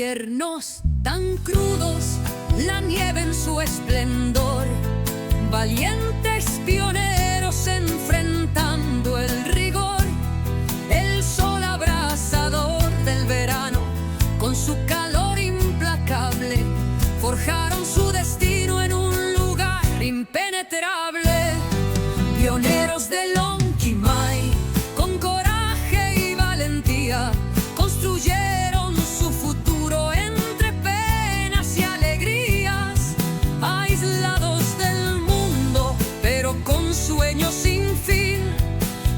inviernos tan crudos, la nieve en su esplendor, valientes pioneros enfrentando el rigor, el sol abrasador del verano, con su calor implacable, forjaron su destino en un lugar impenetrable. Pioneros del Lonquimay, con coraje y valentía, construyeron su futuro entre penas y alegrías, aislados del mundo, pero con sueños sin fin.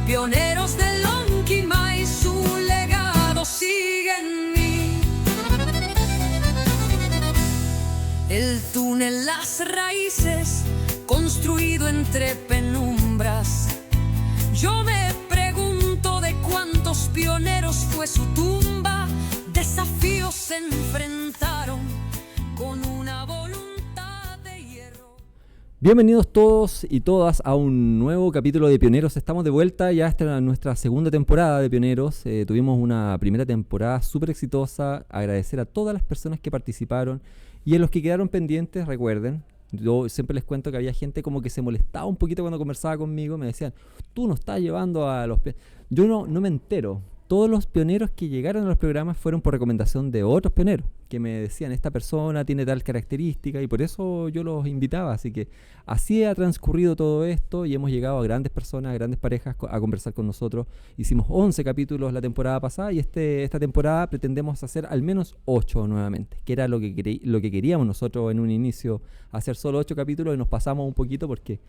Pioneros del Lonquimay, su legado sigue en mí. El túnel, las raíces, construido entre penumbras. Yo me pregunto de cuántos pioneros fue su tumba. Desafíos se enfrentaron con una voluntad de hierro. Bienvenidos todos y todas a un nuevo capítulo de Pioneros. Estamos de vuelta, ya esta es nuestra segunda temporada de Pioneros. Tuvimos una primera temporada súper exitosa. Agradecer a todas las personas que participaron y a los que quedaron pendientes, recuerden. Yo siempre les cuento que había gente como que se molestaba un poquito cuando conversaba conmigo. Me decían, tú no estás llevando a los... Yo no me entero. Todos los pioneros que llegaron a los programas fueron por recomendación de otros pioneros que me decían, esta persona tiene tal característica, y por eso yo los invitaba. Así que así ha transcurrido todo esto y hemos llegado a grandes personas, a grandes parejas a conversar con nosotros. Hicimos 11 capítulos la temporada pasada y esta temporada pretendemos hacer al menos 8 nuevamente, que era lo que queríamos nosotros en un inicio, hacer solo 8 capítulos, y nos pasamos un poquito porque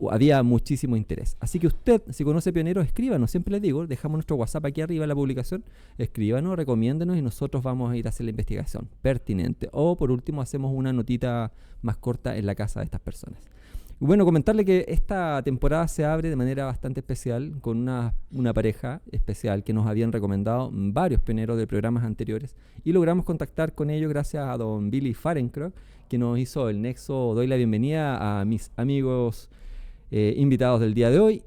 había muchísimo interés. Así que usted, si conoce pioneros, escríbanos. Siempre les digo, dejamos nuestro WhatsApp aquí arriba en la publicación. Escríbanos, recomiéndenos y nosotros vamos a ir a hacer la investigación pertinente. O por último, hacemos una notita más corta en la casa de estas personas. Y bueno, comentarle que esta temporada se abre de manera bastante especial con una pareja especial que nos habían recomendado varios pioneros de programas anteriores, y logramos contactar con ellos gracias a don Billy Fahrenkroeg, que nos hizo el nexo. Doy la bienvenida a mis amigos invitados del día de hoy,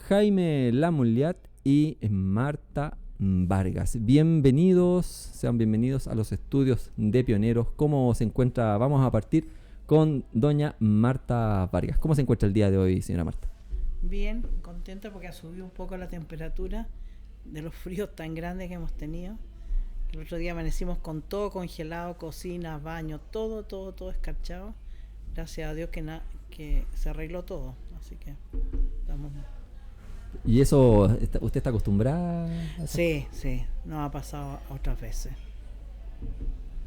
Jaime Lamuliat y Marta Vargas. Bienvenidos, sean bienvenidos a los estudios de Pioneros. ¿Cómo se encuentra? Vamos a partir con doña Marta Vargas. ¿Cómo se encuentra el día de hoy, señora Marta? Bien, contenta porque ha subido un poco la temperatura de los fríos tan grandes que hemos tenido. El otro día amanecimos con todo congelado, cocina, baño, todo escarchado. Gracias a Dios que se arregló todo, así que estamos... ¿Y eso, usted está acostumbrada? Sí, nos ha pasado otras veces.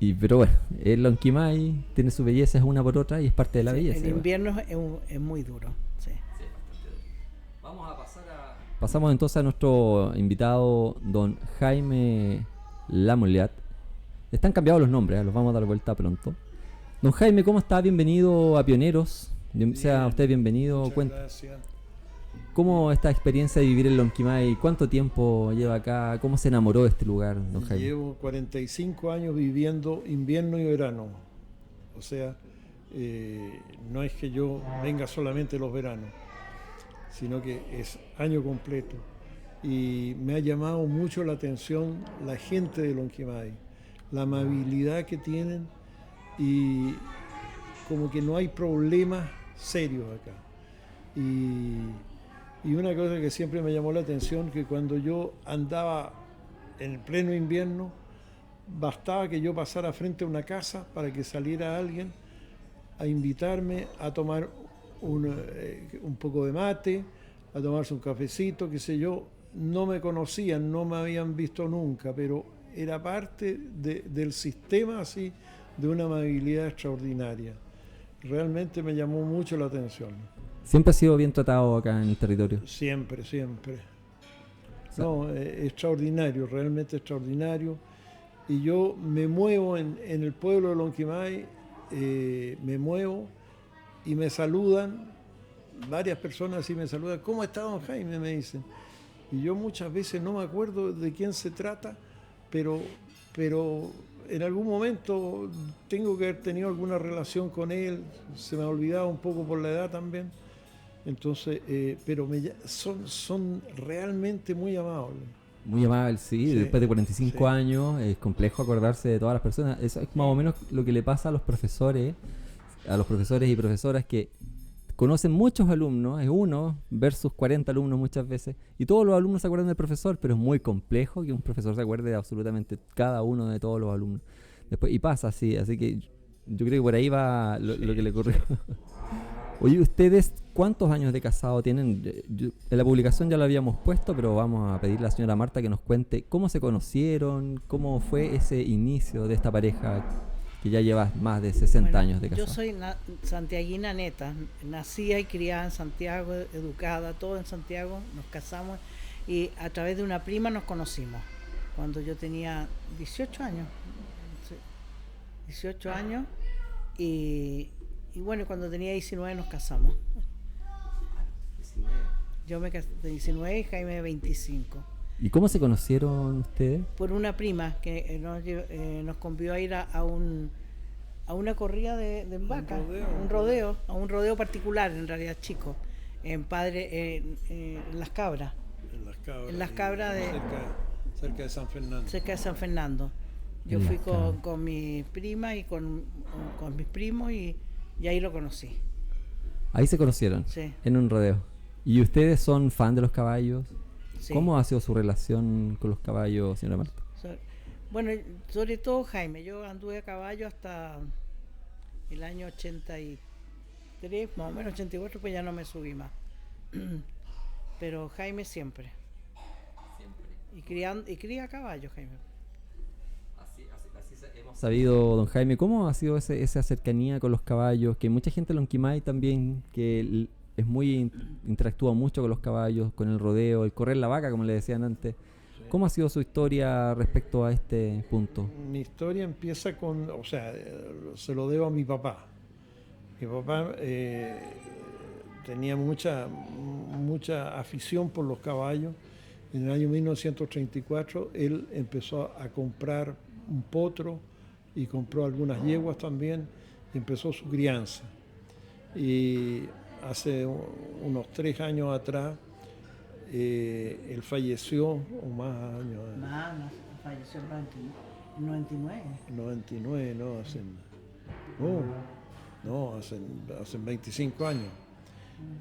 Pero bueno, el Lonquimay tiene su belleza, es una por otra, y es parte de la belleza. El invierno es muy duro, sí. Pasamos entonces a nuestro invitado, don Jaime Lamuliat. Están cambiados los nombres, los vamos a dar vuelta pronto. Don Jaime, ¿cómo está? Bienvenido a Pioneros. Sea usted bienvenido. Muchas gracias. ¿Cómo esta experiencia de vivir en Lonquimay? ¿Cuánto tiempo lleva acá? ¿Cómo se enamoró de este lugar, don Jaime? Llevo 45 años viviendo invierno y verano. O sea, no es que yo venga solamente los veranos, sino que es año completo. Y me ha llamado mucho la atención la gente de Lonquimay, la amabilidad que tienen, y como que no hay problemas serios acá. Y una cosa que siempre me llamó la atención, que cuando yo andaba en pleno invierno, bastaba que yo pasara frente a una casa para que saliera alguien a invitarme a tomar un poco de mate, a tomarse un cafecito, qué sé yo. No me conocían, no me habían visto nunca, pero era parte del sistema así, de una amabilidad extraordinaria. Realmente me llamó mucho la atención. ¿Siempre ha sido bien tratado acá en el territorio? Siempre. No, extraordinario, realmente extraordinario. Y yo me muevo en el pueblo de Lonquimay, me muevo y me saludan, varias personas sí me saludan. ¿Cómo está don Jaime?, me dicen. Y yo muchas veces no me acuerdo de quién se trata, pero en algún momento tengo que haber tenido alguna relación con él, se me ha olvidado un poco por la edad también. Entonces, pero son realmente muy amables. Muy amable, sí, Sí, después de 45 sí. años es complejo acordarse de todas las personas. Eso es más o menos lo que le pasa a los profesores y profesoras que conocen muchos alumnos, es uno versus 40 alumnos muchas veces, y todos los alumnos se acuerdan del profesor, pero es muy complejo que un profesor se acuerde de absolutamente cada uno de todos los alumnos. Después, y pasa así que yo creo que por ahí va lo que le ocurrió. Oye, ¿ustedes cuántos años de casado tienen? En la publicación ya lo habíamos puesto, pero vamos a pedirle a la señora Marta que nos cuente cómo se conocieron, cómo fue ese inicio de esta pareja que ya lleva más de 60 Bueno, años de yo casado. soy santiaguina neta, nacida y criada en Santiago, educada, todo en Santiago, nos casamos y a través de una prima nos conocimos, cuando yo tenía 18 años, sí, 18 años y bueno, cuando tenía 19 nos casamos. Yo me casé de 19 y Jaime de 25. ¿Y cómo se conocieron ustedes? Por una prima que nos convidó a ir a una corrida de vaca, a un rodeo particular, en realidad chico, en Las Cabras, en Las Cabras cerca de San Fernando. cerca de San Fernando. Yo En fui Las Cabras. con mi prima y con mis primos y ahí lo conocí. Ahí se conocieron, Sí. en un rodeo. ¿Y ustedes son fan de los caballos? Sí. ¿Cómo ha sido su relación con los caballos, señora Marta? Bueno, sobre todo Jaime, yo anduve a caballo hasta el año 83, más o menos 84, pues ya no me subí más. Pero Jaime siempre. Y cría a caballo, Jaime. Hemos sabido, don Jaime, ¿cómo ha sido esa cercanía con los caballos? Que mucha gente en Lonquimay también, que es muy interactúa mucho con los caballos, con el rodeo, el correr la vaca, como le decían antes. ¿Cómo ha sido su historia respecto a este punto? Mi historia empieza se lo debo a mi papá. Mi papá tenía mucha afición por los caballos. En el año 1934 él empezó a comprar un potro y compró algunas yeguas también y empezó su crianza. Y hace unos 3 años atrás él falleció, o más años. Más, falleció en 99. 99, hace 25 años.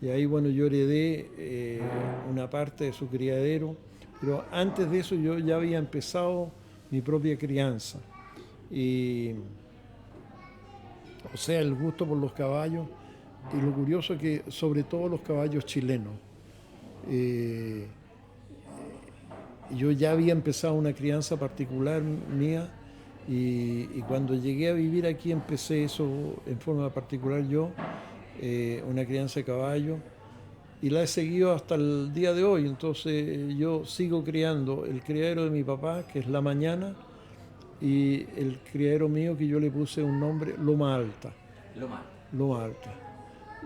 Y ahí, bueno, yo heredé una parte de su criadero, pero antes de eso yo ya había empezado mi propia crianza. Y, o sea, el gusto por los caballos, y lo curioso es que sobre todo los caballos chilenos. Yo ya había empezado una crianza particular mía y cuando llegué a vivir aquí empecé eso en forma particular yo, una crianza de caballo, y la he seguido hasta el día de hoy. Entonces yo sigo criando el criadero de mi papá, que es La Mañana, y el criadero mío que yo le puse un nombre, Loma Alta. Loma Alta.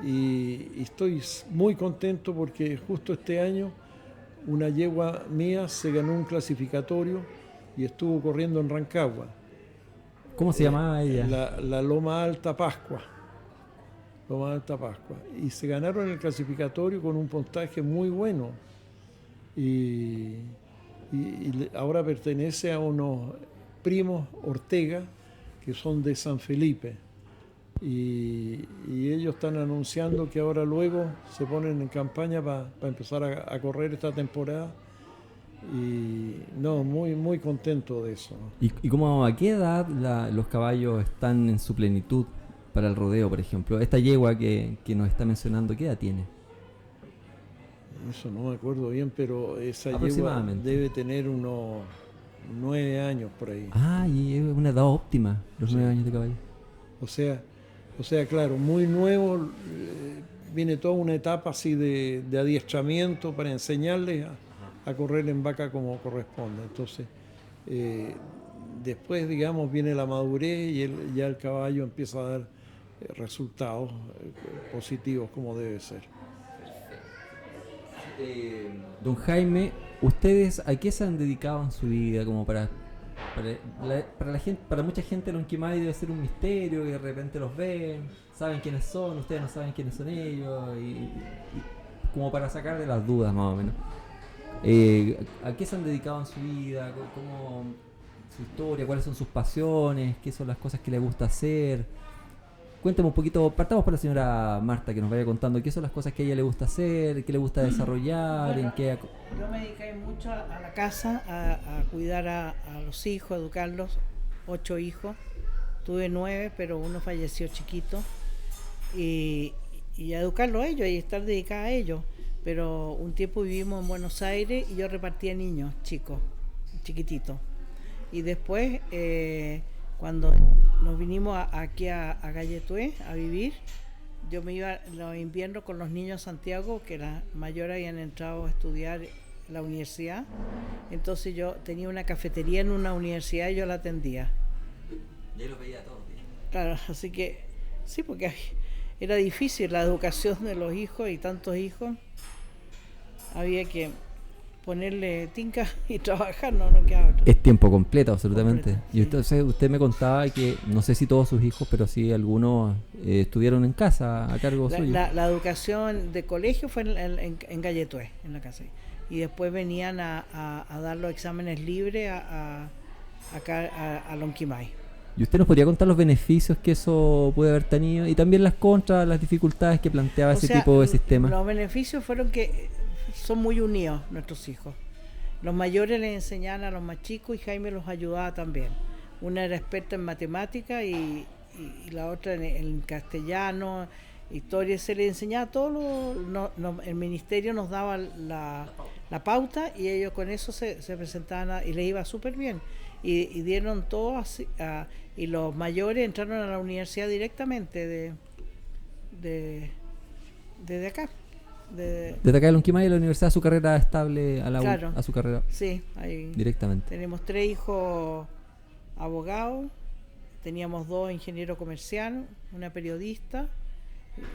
Y estoy muy contento porque justo este año una yegua mía se ganó un clasificatorio y estuvo corriendo en Rancagua. ¿Cómo se llamaba ella? La Loma Alta Pascua. Loma Alta Pascua. Y se ganaron el clasificatorio con un puntaje muy bueno. Y ahora pertenece a unos primos Ortega que son de San Felipe. Y ellos están anunciando que ahora luego se ponen en campaña para empezar a correr esta temporada. Y no, muy, muy contento de eso. ¿Y cómo, a qué edad los caballos están en su plenitud para el rodeo, por ejemplo? Esta yegua que nos está mencionando, ¿qué edad tiene? Eso no me acuerdo bien, pero esa yegua Aproximadamente. debe tener unos 9 años por ahí. Ah, y es una edad óptima, los 9 años de caballo. O sea, claro, muy nuevo, viene toda una etapa así de adiestramiento para enseñarles a correr en vaca como corresponde. Entonces, después, digamos, viene la madurez y ya el caballo empieza a dar resultados positivos como debe ser. Don Jaime, ¿ustedes a qué se han dedicado en su vida? Como para la gente, para mucha gente Lonquimay debe ser un misterio, que de repente los ven, saben quiénes son, ustedes no saben quiénes son ellos, y como para sacar de las dudas más o menos. ¿A qué se han dedicado en su vida? ¿Cómo su historia? ¿Cuáles son sus pasiones? ¿Qué son las cosas que le gusta hacer? Cuéntame un poquito, partamos por la señora Marta, que nos vaya contando qué son las cosas que a ella le gusta hacer, qué le gusta desarrollar, Bueno, en qué... yo me dediqué mucho a la casa, a cuidar a los hijos, educarlos, 8 hijos. Tuve 9, pero uno falleció chiquito. Y a educarlos a ellos y estar dedicada a ellos. Pero un tiempo vivimos en Buenos Aires y yo repartía niños chicos, chiquititos. Y después, cuando nos vinimos aquí a Galletué a vivir, yo me iba los inviernos con los niños a Santiago, que las mayores habían entrado a estudiar en la universidad. Entonces yo tenía una cafetería en una universidad y yo la atendía. Ya los veía todos. Claro, así que sí, porque era difícil la educación de los hijos y tantos hijos. Había que ponerle tinca y trabajar, no quedaba otra. Es tiempo completo, absolutamente. Completo, Y sí. entonces usted me contaba que, no sé si todos sus hijos, pero sí algunos estuvieron en casa a cargo suyo. La educación de colegio fue en Galletué, en la casa. Y después venían a dar los exámenes libres acá a Lonquimay. ¿Y usted nos podría contar los beneficios que eso puede haber tenido y también las contras, las dificultades que planteaba ese tipo de sistema? Los beneficios fueron que son muy unidos nuestros hijos. Los mayores les enseñaban a los más chicos y Jaime los ayudaba también. Una era experta en matemáticas y la otra en castellano, historia. Se les enseñaba todo. El ministerio nos daba la pauta y ellos con eso se presentaban y les iba súper bien. Y dieron todo así, y los mayores entraron a la universidad directamente desde acá. Desde acá de Lonquimay a la universidad, su carrera estable Claro. a su carrera Sí, ahí directamente. tenemos 3 hijos abogados, teníamos 2 ingenieros comerciales, una periodista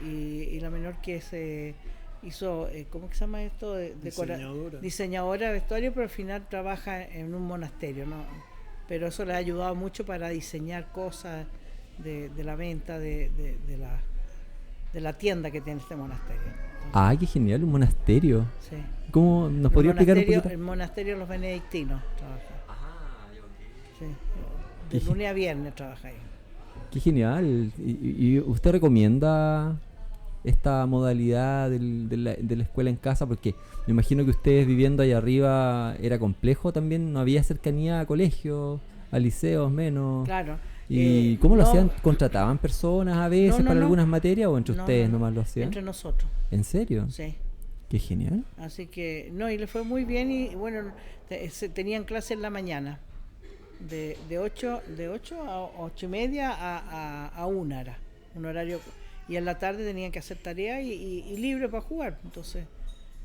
y la menor que se hizo, ¿cómo que se llama esto? Diseñadora de vestuario, pero al final trabaja en un monasterio, ¿no? Pero eso le ha ayudado mucho para diseñar cosas de la venta de la tienda que tiene este monasterio. Entonces, Qué genial, un monasterio. sí. ¿Cómo nos podría explicar un poquito? El monasterio de los benedictinos trabaja. Sí. De Qué lunes a viernes trabaja ahí. Qué genial. ¿Y usted recomienda esta modalidad de la escuela en casa? Porque me imagino que ustedes viviendo allá arriba era complejo también, no había cercanía a colegios, a liceos menos. Claro. ¿Y cómo lo no, hacían? ¿Contrataban personas a veces para algunas materias o entre ustedes nomás lo hacían? Entre nosotros, ¿En serio? sí. Qué genial. Así que, y le fue muy bien y bueno, tenían clases en la mañana, de 8 a 8:30 a 1 era, un horario, y en la tarde tenían que hacer tareas y libre para jugar, entonces...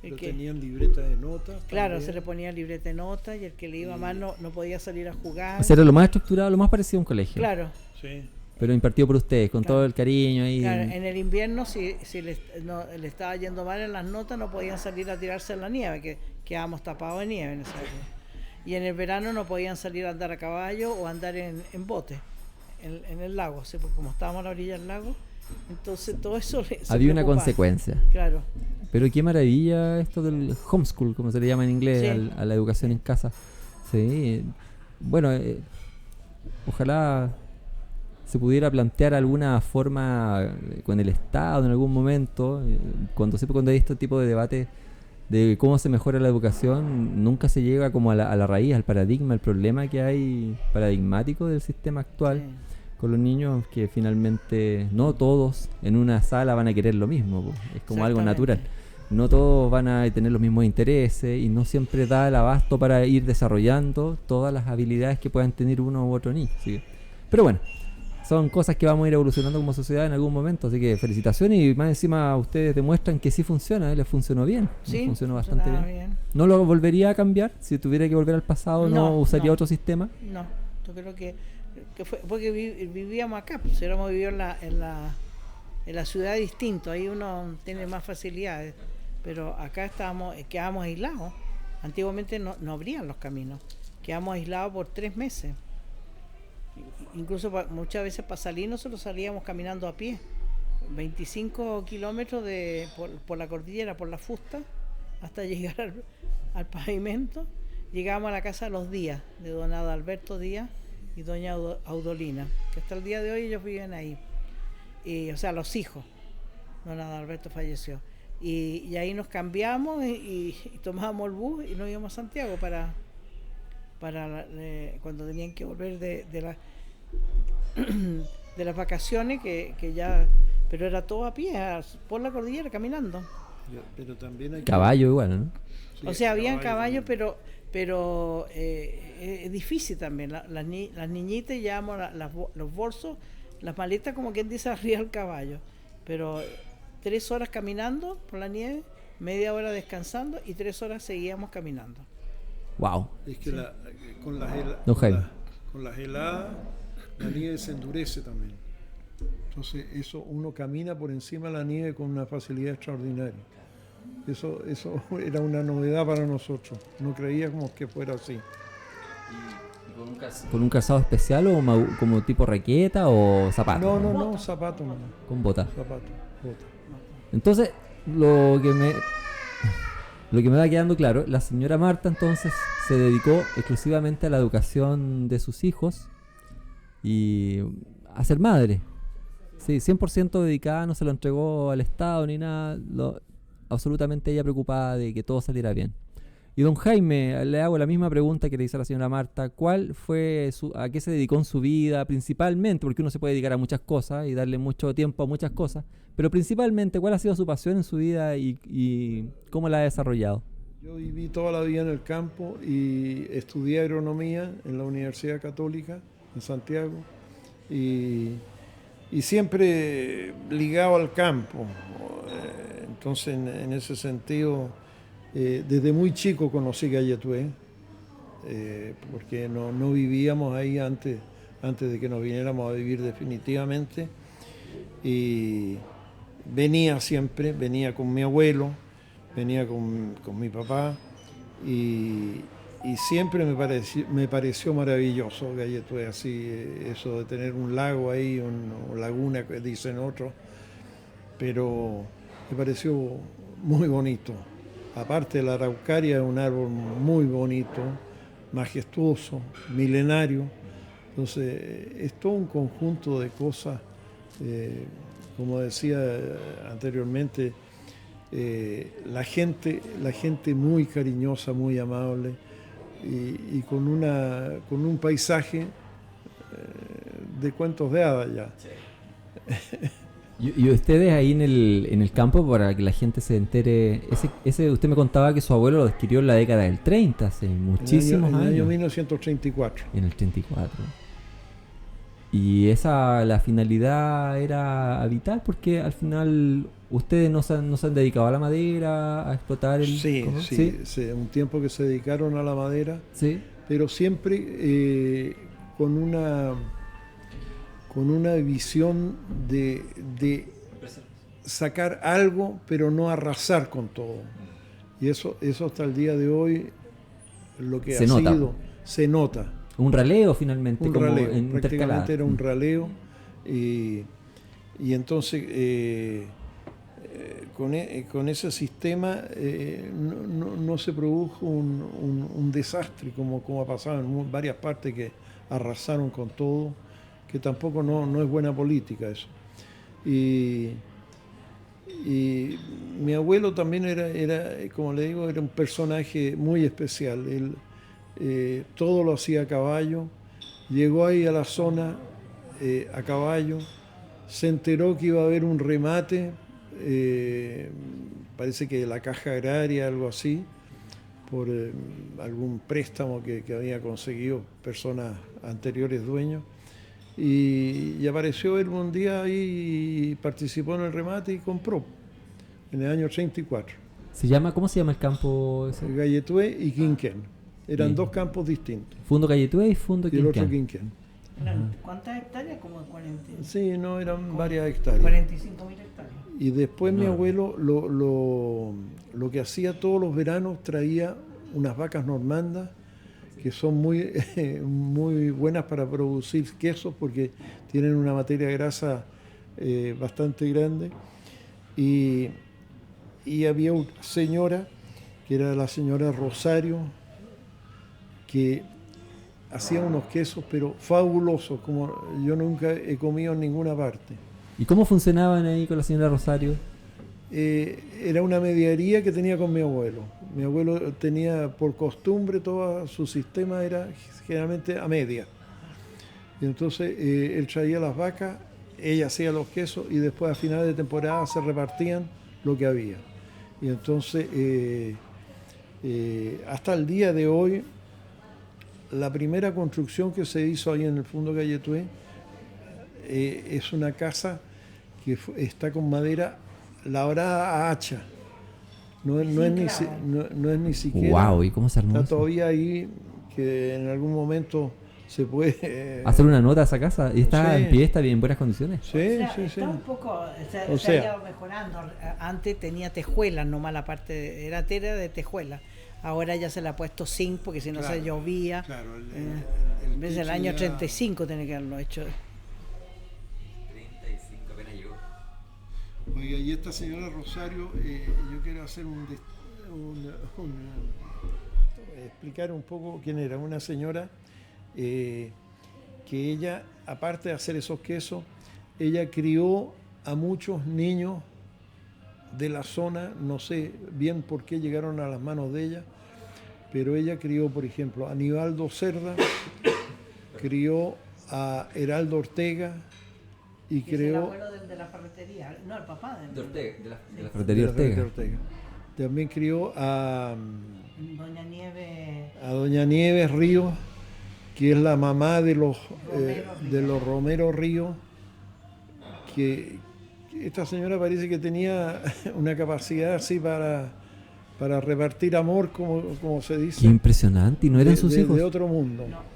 Pero tenían libreta de notas. Claro, también. se le ponía libreta de notas y el que le iba mal no podía salir a jugar. O sea, era lo más estructurado, lo más parecido a un colegio. Claro. Sí. Pero impartido por ustedes, con Claro. todo el cariño ahí. Claro, en el invierno, si le estaba yendo mal en las notas, no podían salir a tirarse en la nieve, que quedábamos tapados de nieve en esa época. Y en el verano no podían salir a andar a caballo o andar en bote, en el lago, ¿sí? Porque como estábamos a la orilla del lago, entonces todo eso se Había una preocupaba. consecuencia. Claro, Pero qué maravilla esto del homeschool, como se le llama en inglés, Sí. a la educación en casa. Sí. Bueno, ojalá se pudiera plantear alguna forma con el Estado en algún momento. Cuando hay este tipo de debate de cómo se mejora la educación, nunca se llega como a la raíz, al paradigma, al problema que hay paradigmático del sistema actual. sí. Con los niños, que finalmente no todos en una sala van a querer lo mismo, po. Es como algo natural. No todos van a tener los mismos intereses y no siempre da el abasto para ir desarrollando todas las habilidades que puedan tener uno u otro niño. ¿Sí? Pero bueno, son cosas que vamos a ir evolucionando como sociedad en algún momento, así que felicitaciones, y más encima ustedes demuestran que sí funciona, les funcionó bien, Sí, les funcionó bastante funcionaba bien. ¿No lo volvería a cambiar? Si tuviera que volver al pasado, ¿no usaría no. otro sistema? No, yo creo que fue porque vivíamos acá, pues hubiéramos vivido en la ciudad distinto, ahí uno tiene más facilidades, pero acá quedábamos aislados. Antiguamente no abrían los caminos, quedamos aislados por 3 meses. Incluso muchas veces para salir nosotros salíamos caminando a pie, 25 kilómetros por la cordillera, por la fusta, hasta llegar al pavimento, llegábamos a la casa de los Díaz, de don Adalberto Díaz y doña Audolina, que hasta el día de hoy ellos viven ahí. O sea, los hijos. Don Adalberto falleció. Y ahí nos cambiamos y tomábamos el bus y nos íbamos a Santiago para cuando tenían que volver de las vacaciones, que ya, pero era todo a pie, por la cordillera, caminando. Pero también hay Caballo igual, ¿no? Sí, O sea, habían caballo, caballos, pero es difícil también. Las niñitas llevamos los bolsos, las maletas, como quien dice, arriba del caballo. Pero 3 horas caminando por la nieve, media hora descansando y 3 horas seguíamos caminando. Wow. Es que con Don Jaime. con las heladas la nieve se endurece también. Entonces eso, uno camina por encima de la nieve con una facilidad extraordinaria. Eso era una novedad para nosotros. No creíamos que fuera así. ¿Con un calzado especial o como tipo raqueta o zapato? No, zapato nomás. Con bota. Zapato, bota. Entonces, lo que me va quedando claro, la señora Marta entonces se dedicó exclusivamente a la educación de sus hijos y a ser madre. Sí, 100% dedicada, no se lo entregó al Estado ni nada, absolutamente ella preocupada de que todo saliera bien. Y don Jaime, le hago la misma pregunta que le hice a la señora Marta. ¿Cuál fue a qué se dedicó en su vida principalmente? Porque uno se puede dedicar a muchas cosas y darle mucho tiempo a muchas cosas, pero principalmente, ¿cuál ha sido su pasión en su vida y cómo la ha desarrollado? Yo viví toda la vida en el campo y estudié agronomía en la Universidad Católica en Santiago y siempre ligado al campo. Entonces, en ese sentido, desde muy chico conocí Galletué, porque no vivíamos ahí antes de que nos viniéramos a vivir definitivamente. Y venía con mi abuelo, venía con mi papá, y siempre me pareció maravilloso Galletué, así, eso de tener un lago ahí, una laguna, que dicen otros, pero me pareció muy bonito. Aparte, la araucaria es un árbol muy bonito, majestuoso, milenario. Entonces, es todo un conjunto de cosas, como decía anteriormente, la gente muy cariñosa, muy amable y con un paisaje de cuentos de hadas ya. Y ustedes ahí en el campo, para que la gente se entere, ese usted me contaba que su abuelo lo adquirió en la década del 30, hace muchísimos años. En el año 1934. En el 34. Y la finalidad era habitar, porque al final ustedes no se han dedicado a la madera, a explotar el... Sí, un tiempo que se dedicaron a la madera, sí, pero siempre con una visión de sacar algo, pero no arrasar con todo. Y eso hasta el día de hoy, lo que se nota. Un raleo finalmente, un como raleo, intercalado. prácticamente era un raleo. Y entonces, con ese sistema no se produjo un desastre como ha pasado en varias partes que arrasaron con todo, que tampoco no es buena política eso. Y mi abuelo también era, como le digo, era un personaje muy especial. Él todo lo hacía a caballo, llegó ahí a la zona a caballo, se enteró que iba a haber un remate, parece que de la Caja Agraria, algo así, por algún préstamo que había conseguido personas anteriores dueños. Y apareció él un día ahí y participó en el remate y compró en el año 34. ¿Cómo se llama el campo ese? Galletué y Quinquén. Eran Sí. dos campos distintos. Fundo Galletué y Fundo Y el otro Quinquén. Quinquén. ¿Cuántas hectáreas? Como 40. Sí, no, eran varias hectáreas. 45.000 hectáreas. Y después mi abuelo lo que hacía todos los veranos, traía unas vacas normandas que son muy, muy buenas para producir quesos porque tienen una materia grasa bastante grande. Y había una señora que era la señora Rosario, que hacía unos quesos, pero fabulosos, como yo nunca he comido en ninguna parte. ¿Y cómo funcionaban ahí con la señora Rosario? Era una mediaría que tenía con mi abuelo. Mi abuelo tenía por costumbre, todo su sistema era generalmente a media. Y entonces él traía las vacas, ella hacía los quesos y después a final de temporada se repartían lo que había. Y entonces hasta el día de hoy, la primera construcción que se hizo ahí en el Fondo Galletué es una casa que está con madera labrada a hacha. No es ni siquiera. Wow, ¿y cómo se armó Está eso? todavía ahí, que en algún momento se puede. Hacer una nota a esa casa y está Sí. en pie, está bien en buenas condiciones. Sí, sí, sí. Está un poco, O se ha sea. ido mejorando. Antes tenía tejuelas, nomás la parte, era tela de tejuela. Ahora ya se le ha puesto zinc porque si no Claro, se llovía. claro, Desde el techo año ya- 35 tiene que haberlo hecho. 35 apenas llegó. Oiga, y esta señora Rosario, yo quiero hacer explicar un poco quién era. Una señora que ella, aparte de hacer esos quesos, ella crió a muchos niños de la zona, no sé bien por qué llegaron a las manos de ella, pero ella crió, por ejemplo, a Aníbaldo Cerda, crió a Heraldo Ortega y Que es el creó... abuelo de la ferretería, no, el papá De Ortega, de la de ferretería la Ferretería Ortega. También crió Doña Nieve. a doña Nieves Ríos, que es la mamá de los Romero Ríos, que esta señora parece que tenía una capacidad así para repartir amor, como se dice. Qué impresionante, ¿y no eran sus hijos? De otro mundo. No.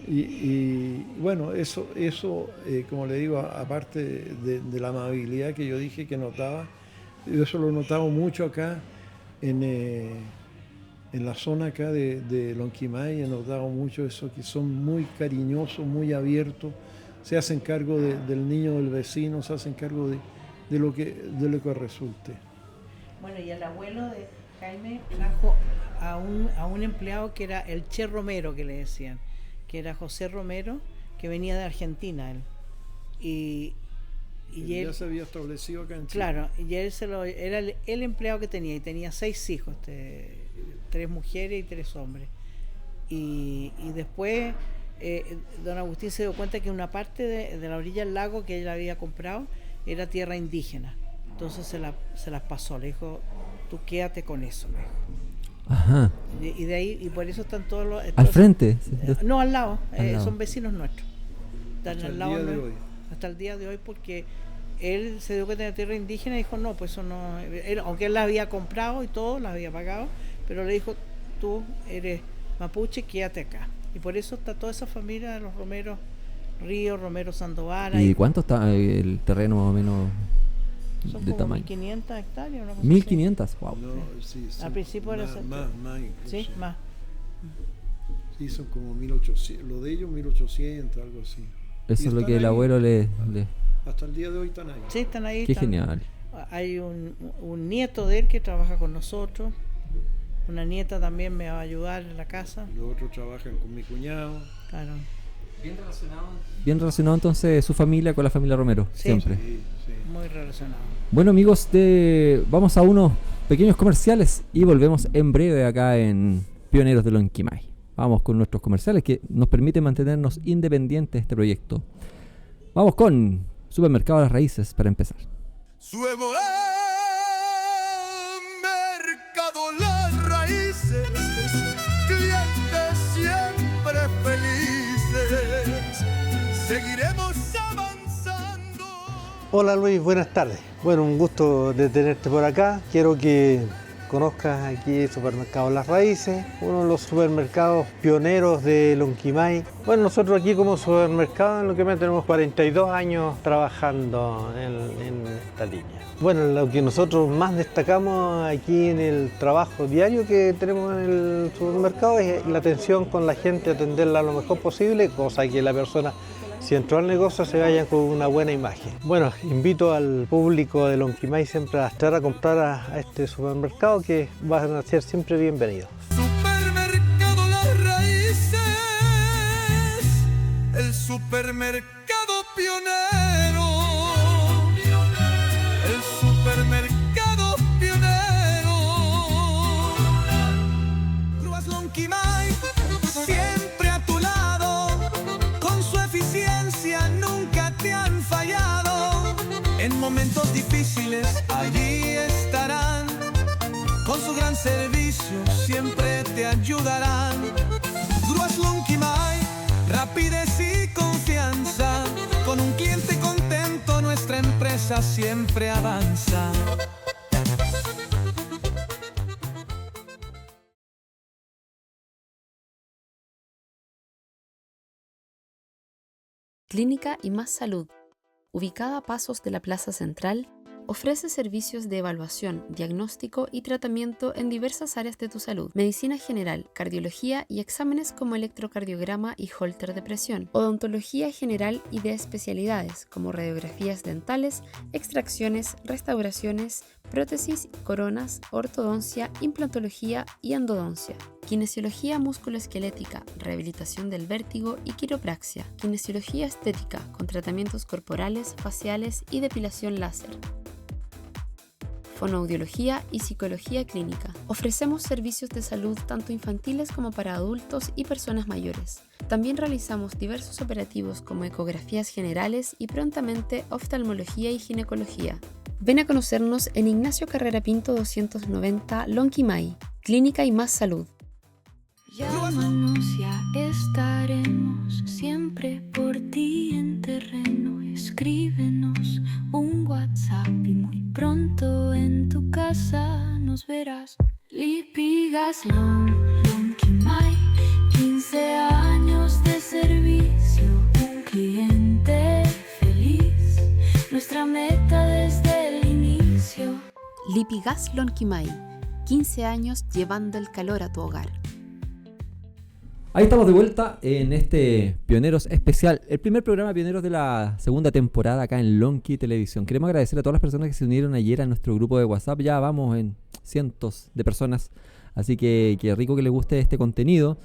Y bueno, eso como le digo, aparte de la amabilidad que yo dije que notaba, yo eso lo he notado mucho acá en la zona acá de Lonquimay, he notado mucho eso, que son muy cariñosos, muy abiertos, se hacen cargo del niño del vecino, se hacen cargo de lo que resulte. Bueno, y el abuelo de Jaime trajo a un empleado que era el Che Romero, que le decían, que era José Romero, que venía de Argentina él. Y él, Ya se había establecido acá en Chile. claro, y él era el empleado que tenía, y tenía 6 hijos, 3 mujeres y 3 hombres. Y después don Agustín se dio cuenta que una parte de la orilla del lago que él había comprado era tierra indígena. Entonces se las pasó, le dijo, tú quédate con eso, le dijo. Ajá. Y de ahí, y por eso están todos los... Al frente. No, al lado, Al lado. son vecinos nuestros. Están Hasta al el lado día de nuestro, hoy. hasta el día de hoy, porque él se dio cuenta de tierra indígena y dijo, no, pues eso no... aunque él la había comprado y todo, la había pagado, pero le dijo, tú eres mapuche, quédate acá. Y por eso está toda esa familia de los Romero Ríos, Romero Sandoval. ¿Y cuánto está el terreno más o menos son de como tamaño? 1.500 hectáreas. Una cosa así. 1500, wow. No, sí, Al principio era más incluso. Sí, más. Sí, son como 1800, lo de ellos 1800, algo así. Eso Y es lo están que el ahí. abuelo le... Hasta el día de hoy están ahí. Sí, están ahí. Qué están- genial. Hay un nieto de él que trabaja con nosotros. Una nieta también me va a ayudar en la casa. Los otros trabajan con mi cuñado. Claro. Bien relacionado entonces su familia con la familia Romero, Sí. siempre. Sí, sí. Muy relacionado. Bueno amigos, vamos a unos pequeños comerciales y volvemos en breve acá en Pioneros de Lonquimay. Vamos con nuestros comerciales que nos permiten mantenernos independientes de este proyecto. Vamos con Supermercado Las Raíces para empezar. Suemo Mercado Las Raíces, clientes siempre felices, seguiremos avanzando. Hola Luis, buenas tardes. Bueno, un gusto de tenerte por acá. Quiero que conozcas aquí Supermercado Las Raíces, uno de los supermercados pioneros de Lonquimay. Bueno, nosotros aquí como supermercado en Lonquimay tenemos 42 años trabajando en esta línea. Bueno, lo que nosotros más destacamos aquí en el trabajo diario que tenemos en el supermercado es la atención con la gente, atenderla lo mejor posible, cosa que la persona si entró al negocio se vayan con una buena imagen. Bueno, invito al público de Lonquimay siempre a estar a comprar a este supermercado, que van a ser siempre bienvenidos. Supermercado Las Raíces, el supermercado pionero, el supermercado pionero. Grúas Lonquimay, siempre a tu lado, con su eficiencia nunca te han fallado. En momentos difíciles allí estarán, con su gran servicio siempre te ayudarán. Grúas Lonquimay, rapidez y confianza, con un cliente contento nuestra empresa siempre avanza. Clínica y Más Salud, ubicada a pasos de la Plaza Central, ofrece servicios de evaluación, diagnóstico y tratamiento en diversas áreas de tu salud: medicina general, cardiología y exámenes como electrocardiograma y holter de presión, odontología general y de especialidades como radiografías dentales, extracciones, restauraciones, prótesis, coronas, ortodoncia, implantología y endodoncia, kinesiología musculoesquelética, rehabilitación del vértigo y quiropraxia, kinesiología estética con tratamientos corporales, faciales y depilación láser, fonoaudiología y psicología clínica. Ofrecemos servicios de salud tanto infantiles como para adultos y personas mayores. También realizamos diversos operativos como ecografías generales y prontamente oftalmología y ginecología. Ven a conocernos en Ignacio Carrera Pinto 290, Lonquimay, Clínica y Más Salud. Llámanos, ya estaremos siempre por ti en terreno. Escríbenos un WhatsApp y muy pronto en tu casa nos verás. Lipigas Lonquimay, 15 años de servicio, un cliente feliz, nuestra meta desde el inicio. Lipigas Lonquimay, 15 años llevando el calor a tu hogar. Ahí estamos de vuelta en este Pioneros especial, el primer programa Pioneros de la segunda temporada acá en Lonqui Televisión. Queremos agradecer a todas las personas que se unieron ayer a nuestro grupo de WhatsApp. Ya vamos en cientos de personas, así que qué rico que les guste este contenido.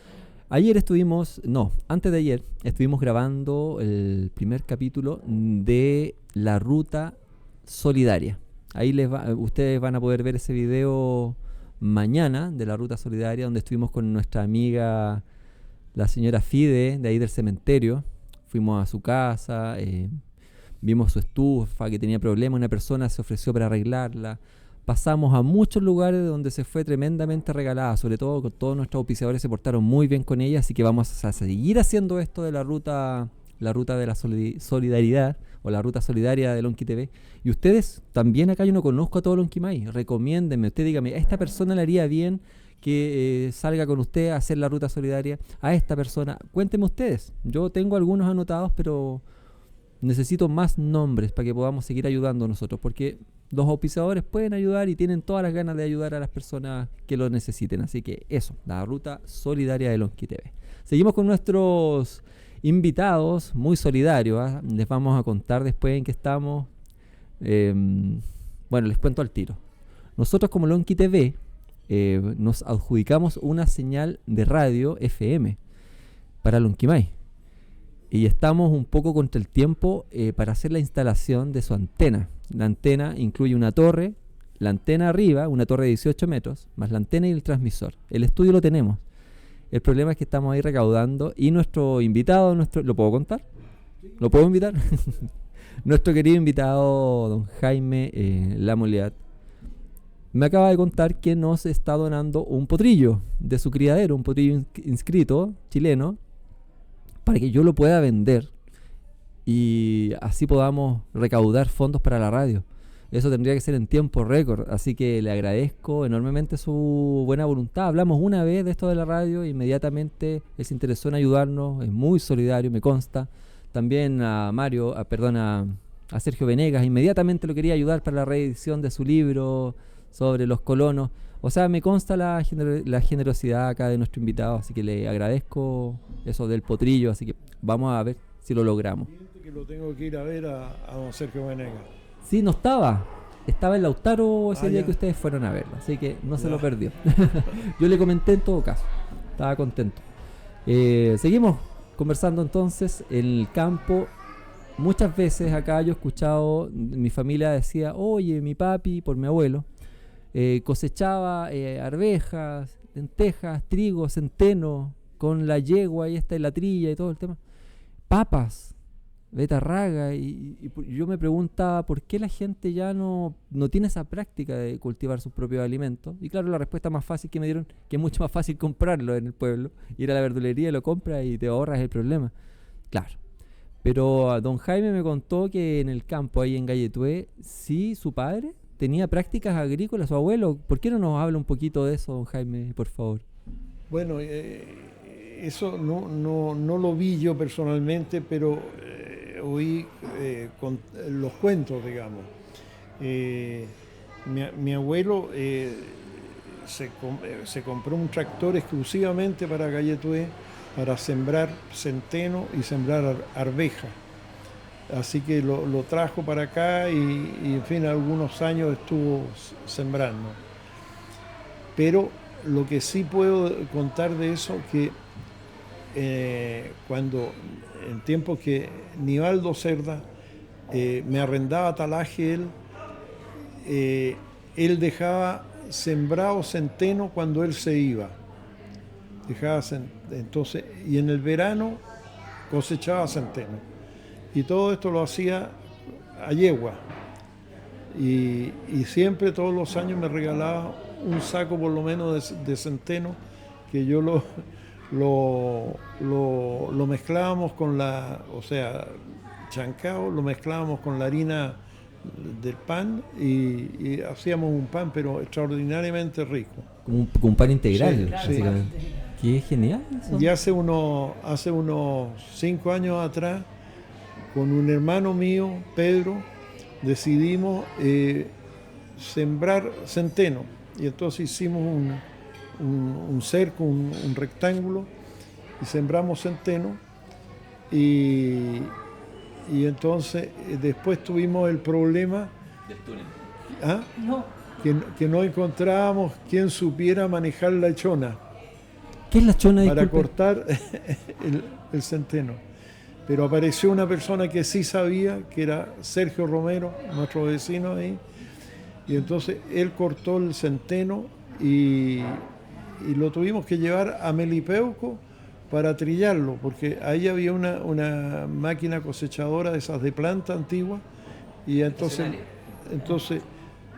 Antes de ayer estuvimos grabando el primer capítulo de La Ruta Solidaria. Ahí ustedes van a poder ver ese video mañana de La Ruta Solidaria, donde estuvimos con nuestra amiga la señora Fide, de ahí del cementerio. Fuimos a su casa, vimos su estufa que tenía problemas, una persona se ofreció para arreglarla. Pasamos a muchos lugares donde se fue tremendamente regalada, sobre todo con todos nuestros auspiciadores se portaron muy bien con ella, así que vamos a seguir haciendo esto de la ruta de la solidaridad, o la ruta solidaria de Lonqui TV. Y ustedes también, acá yo no conozco a todo Lonquimay, recomiéndenme, usted dígame, a esta persona le haría bien que salga con usted a hacer la ruta solidaria, a esta persona, cuéntenme ustedes. Yo tengo algunos anotados, pero necesito más nombres para que podamos seguir ayudando nosotros, porque los auspiciadores pueden ayudar y tienen todas las ganas de ayudar a las personas que lo necesiten. Así que eso, la ruta solidaria de Lonqui TV. Seguimos con nuestros invitados muy solidarios, ¿eh? Les vamos a contar después en qué estamos. Bueno, les cuento al tiro. Nosotros como Lonqui TV nos adjudicamos una señal de radio FM para Lonquimay y estamos un poco contra el tiempo para hacer la instalación de su antena. La antena incluye una torre, la antena arriba, una torre de 18 metros, más la antena y el transmisor. El estudio lo tenemos. El problema es que estamos ahí recaudando y nuestro invitado, ¿lo puedo contar? ¿Lo puedo invitar? Nuestro querido invitado, don Jaime Lamoliat, me acaba de contar que nos está donando un potrillo de su criadero, un potrillo inscrito chileno, para que yo lo pueda vender y así podamos recaudar fondos para la radio. Eso tendría que ser en tiempo récord, así que le agradezco enormemente su buena voluntad. Hablamos una vez de esto de la radio, inmediatamente él se interesó en ayudarnos, es muy solidario, me consta. También a Sergio Venegas, inmediatamente lo quería ayudar para la reedición de su libro sobre los colonos. O sea, me consta la generosidad acá de nuestro invitado, así que le agradezco eso del potrillo. Así que vamos a ver si lo logramos. Que lo tengo que ir a ver a don Sergio Venegas. Sí, no estaba. Estaba en Lautaro ese día ya. que ustedes fueron a verlo, así que no se lo perdió. Yo le comenté en todo caso, estaba contento. Seguimos conversando entonces en el campo. Muchas veces acá yo he escuchado, mi familia decía, oye, mi papi, por mi abuelo, cosechaba arvejas, lentejas, trigo, centeno, con la yegua y esta y la trilla y todo el tema. Papas, betarraga, y yo me preguntaba por qué la gente ya no tiene esa práctica de cultivar sus propios alimentos. Y claro, la respuesta más fácil que me dieron, que es mucho más fácil comprarlo en el pueblo, ir a la verdulería y lo compras y te ahorras el problema. Claro. Pero don Jaime me contó que en el campo, ahí en Galletué, sí, su padre tenía prácticas agrícolas, su abuelo. ¿Por qué no nos habla un poquito de eso, don Jaime, por favor? Bueno, eso no lo vi yo personalmente, pero oí con los cuentos, digamos. Mi abuelo se compró un tractor exclusivamente para Galletué, para sembrar centeno y sembrar arveja. Así que lo trajo para acá y en fin, algunos años estuvo sembrando. Pero lo que sí puedo contar de eso, que cuando en tiempos que Nivaldo Cerda me arrendaba talaje, él dejaba sembrado centeno cuando él se iba. Entonces, y en el verano cosechaba centeno. Y todo esto lo hacía a yegua. Y siempre, todos los años, me regalaba un saco por lo menos de centeno, que yo lo mezclábamos con chancao, lo mezclábamos con la harina del pan y hacíamos un pan, pero extraordinariamente rico. Como un pan integral, sí, básicamente. Sí. Qué genial eso. Y hace unos 5 años atrás, con un hermano mío, Pedro, decidimos sembrar centeno. Y entonces hicimos un cerco, un rectángulo, y sembramos centeno. Y entonces después tuvimos el problema del túnel. ¿Ah? No. Que no encontrábamos quien supiera manejar la chona. ¿Qué es la chona? Para disculpe? cortar el centeno. Pero apareció una persona que sí sabía, que era Sergio Romero, nuestro vecino ahí, y entonces él cortó el centeno y lo tuvimos que llevar a Melipeuco para trillarlo, porque ahí había una máquina cosechadora de esas de planta antigua, y entonces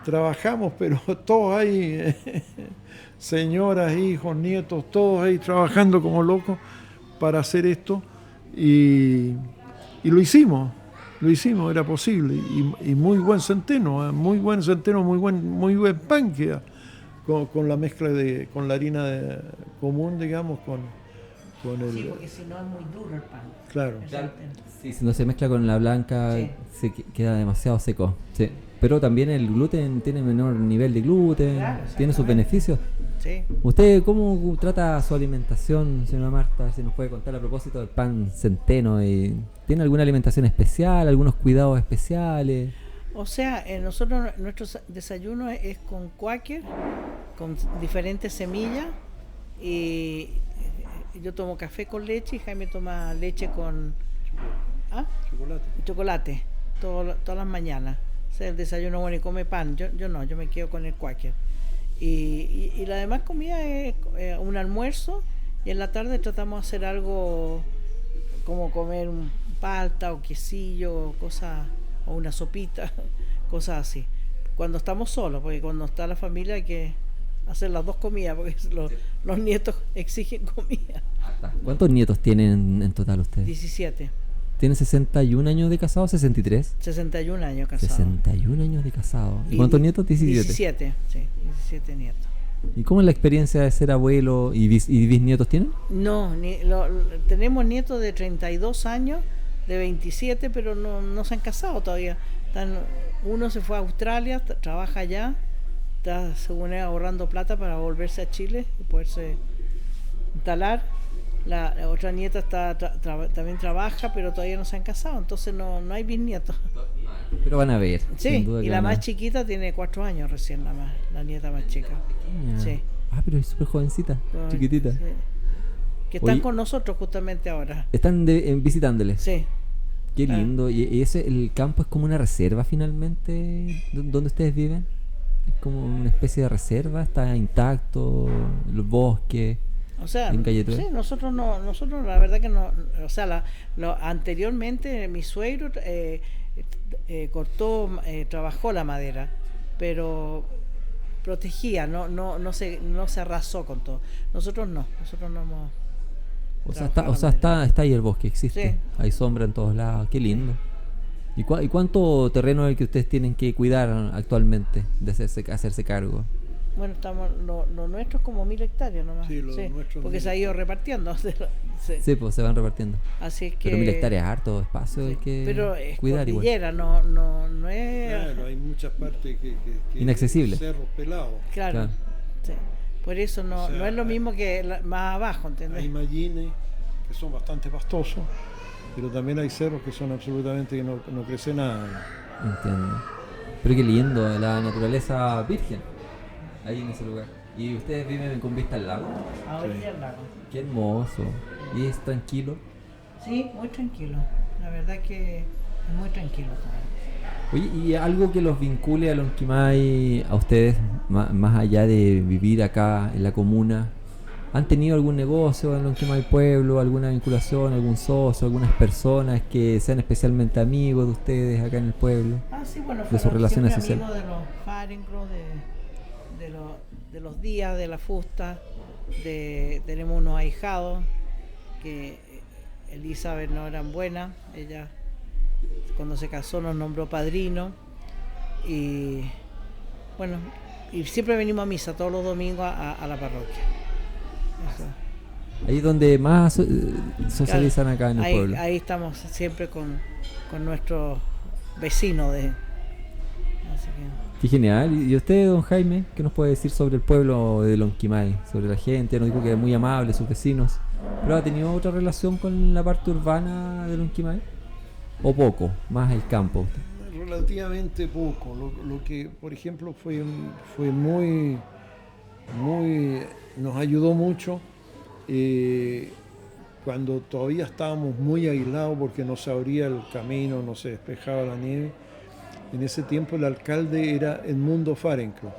trabajamos, pero todos ahí, señoras, hijos, nietos, todos ahí trabajando como locos para hacer esto, y lo hicimos, era posible, y muy buen centeno, muy buen pan queda, con la mezcla con la harina común, digamos, con el... Sí, porque si no es muy duro el pan. Claro. Sí, si no se mezcla con la blanca, sí, queda demasiado seco. Sí. Pero también el gluten tiene menor nivel de gluten, claro, tiene sus beneficios. Sí. ¿Usted cómo trata su alimentación, señora Marta? Si nos puede contar a propósito del pan centeno. ¿Tiene alguna alimentación especial, algunos cuidados especiales? O sea, nosotros nuestro desayuno es con Quaker, con diferentes semillas, y yo tomo café con leche y Jaime toma leche con chocolate todas las mañanas. O sea, el desayuno bueno, y come pan. Yo no, yo me quedo con el Quaker. Y la demás comida es un almuerzo, y en la tarde tratamos de hacer algo como comer un palta o quesillo, cosas, o una sopita, cosas así. Cuando estamos solos, porque cuando está la familia hay que hacer las dos comidas, porque los nietos exigen comida. ¿Cuántos nietos tienen en total ustedes? 17. ¿Tienen 61 años de casado o 63? 61 años casado. 61 años de casado. ¿Y cuántos nietos? 17. 17, sí, 17 nietos. ¿Y cómo es la experiencia de ser abuelo y bisnietos tienen? No, tenemos nietos de 32 años, de 27, pero no se han casado todavía. Uno se fue a Australia, trabaja allá, está según él ahorrando plata para volverse a Chile y poderse instalar. La otra nieta también trabaja, pero todavía no se han casado, entonces no hay bisnietos. Pero van a ver. Sí, sin duda y que la van a más ver. chiquita tiene 4 años recién, la nieta más chica. Sí. Ah, pero es súper jovencita, Con- chiquitita. sí. Que están Oye, con nosotros justamente ahora. Están visitándoles. Sí. Qué Ah. lindo. ¿Y ese, el campo es como una reserva finalmente donde ustedes viven? Es como una especie de reserva, está intacto, los bosques. O sea, En Calle Tres. sí, nosotros la verdad que no, o sea, anteriormente mi suegro trabajó la madera, pero protegía, no se arrasó con todo. Nosotros no hemos Está ahí el bosque, existe. Sí. Hay sombra en todos lados, qué lindo. ¿Y cuánto terreno es el que ustedes tienen que cuidar actualmente de hacerse cargo? Bueno, estamos lo nuestro es como 1000 hectáreas nomás. Sí, lo nuestro es porque 1000 se ha ido repartiendo. Sí. Sí, pues se van repartiendo. Así es que Pero 1000 hectáreas es harto espacio, sí. hay que Pero es cuidar igual. cordillera, no es Claro, hay muchas partes que Inaccesible. cerros pelados. claro. Claro. Sí. Por eso no O sea, es lo mismo que más abajo, ¿entendés? Hay mallines que son bastante pastosos, pero también hay cerros que son absolutamente que no crece nada. Entiendo. Pero qué lindo, la naturaleza virgen ahí en ese lugar. ¿Y ustedes viven con vista al lago? Ahora Sí. ya el lago. Qué hermoso. ¿Y es tranquilo? Sí, muy tranquilo. La verdad que es muy tranquilo todo. Oye, ¿y algo que los vincule a Lonquimay, a ustedes, más allá de vivir acá en la comuna? ¿Han tenido algún negocio en Lonquimay Pueblo, alguna vinculación, algún socio, algunas personas que sean especialmente amigos de ustedes acá en el pueblo? Sí, bueno, De fueron sus relaciones siempre sociales. amigos de los Fahrencroft, de los días, de la fusta, tenemos unos ahijados que Elizabeth no eran buenas, ella cuando se casó nos nombró padrino y bueno, y siempre venimos a misa todos los domingos a la parroquia. Eso. Ahí es donde más socializan acá en el ahí, pueblo. ahí estamos siempre con nuestros vecinos de... Así que... Qué genial. ¿Y usted, don Jaime, qué nos puede decir sobre el pueblo de Lonquimay? Sobre la gente, nos dijo que es muy amable, sus vecinos. ¿Pero ha tenido otra relación con la parte urbana de Lonquimay? ¿O poco? Más el campo. Usted. Relativamente poco. Lo que, por ejemplo, fue muy, nos ayudó mucho cuando todavía estábamos muy aislados porque no se abría el camino, no se despejaba la nieve. En ese tiempo el alcalde era Edmundo Fahrencroft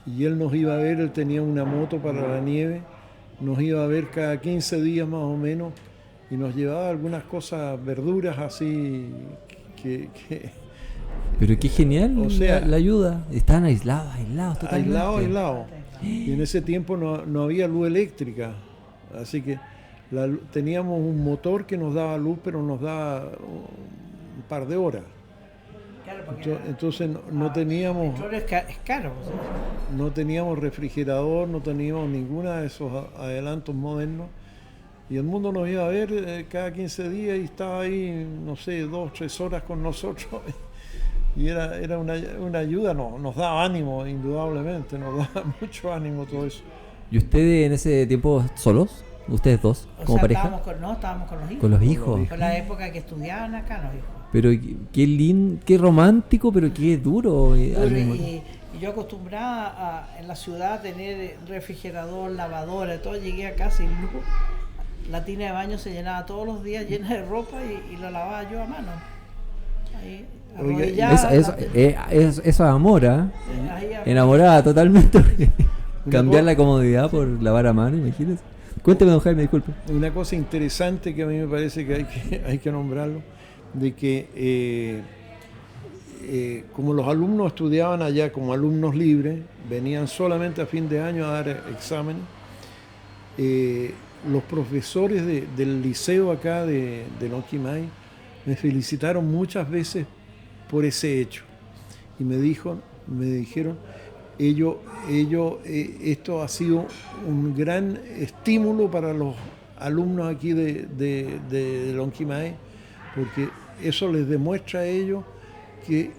y él nos iba a ver, él tenía una moto para la nieve, nos iba a ver cada 15 días más o menos y nos llevaba algunas cosas, verduras así que Pero qué genial, o sea, la ayuda. Estaban aislados totalmente. aislado. Y en ese tiempo no había luz eléctrica, así que teníamos un motor que nos daba luz, pero nos daba un par de horas. Claro, porque Entonces no teníamos, el petróleo es caro. O sea. no teníamos refrigerador, no teníamos ninguna de esos adelantos modernos. Y el mundo nos iba a ver cada 15 días y estaba ahí, no sé, 2 o 3 horas con nosotros. Y era una ayuda, nos daba ánimo, indudablemente, nos daba mucho ánimo todo eso. ¿Y ustedes en ese tiempo solos? ¿Ustedes dos? O ¿Como sea, pareja? estábamos con los hijos. Con los hijos. Con la época que estudiaban acá los hijos. Pero qué lindo, qué romántico, pero qué duro. Al mismo tiempo. Y yo acostumbrada en la ciudad a tener refrigerador, lavadora, todo, llegué acá sin luz. La tina de baño se llenaba todos los días llena de ropa y la lavaba yo a mano. Ahí, Oiga, arrodillada, Eso es amor, ¿ah? ahí, Enamorada totalmente. Cambiar Una la comodidad por lavar a mano, imagínense. Cuénteme, don Jaime, disculpe. Una cosa interesante que a mí me parece que hay que nombrarlo, de que como los alumnos estudiaban allá como alumnos libres, venían solamente a fin de año a dar exámenes, los profesores del liceo acá de Lonquimay me felicitaron muchas veces por ese hecho y me dijeron esto ha sido un gran estímulo para los alumnos aquí de Lonquimay, porque eso les demuestra a ellos que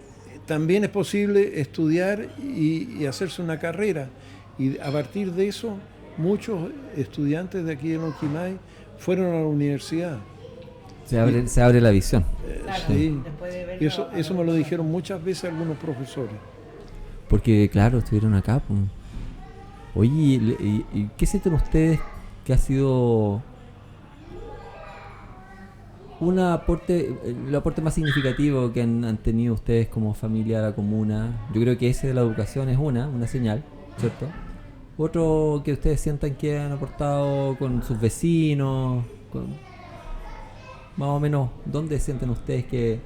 también es posible estudiar y hacerse una carrera, y a partir de eso muchos estudiantes de aquí de Lonquimay fueron a la universidad. Se abre la visión. Claro, Sí. después de verlo, Eso me lo dijeron muchas veces algunos profesores. Porque, claro, estuvieron acá. Pues. Oye, ¿y qué sienten ustedes que ha sido el aporte más significativo que han tenido ustedes como familia a la comuna? Yo creo que ese de la educación es una señal, ¿cierto? Otro que ustedes sientan que han aportado con sus vecinos, más o menos, ¿dónde sienten ustedes que...?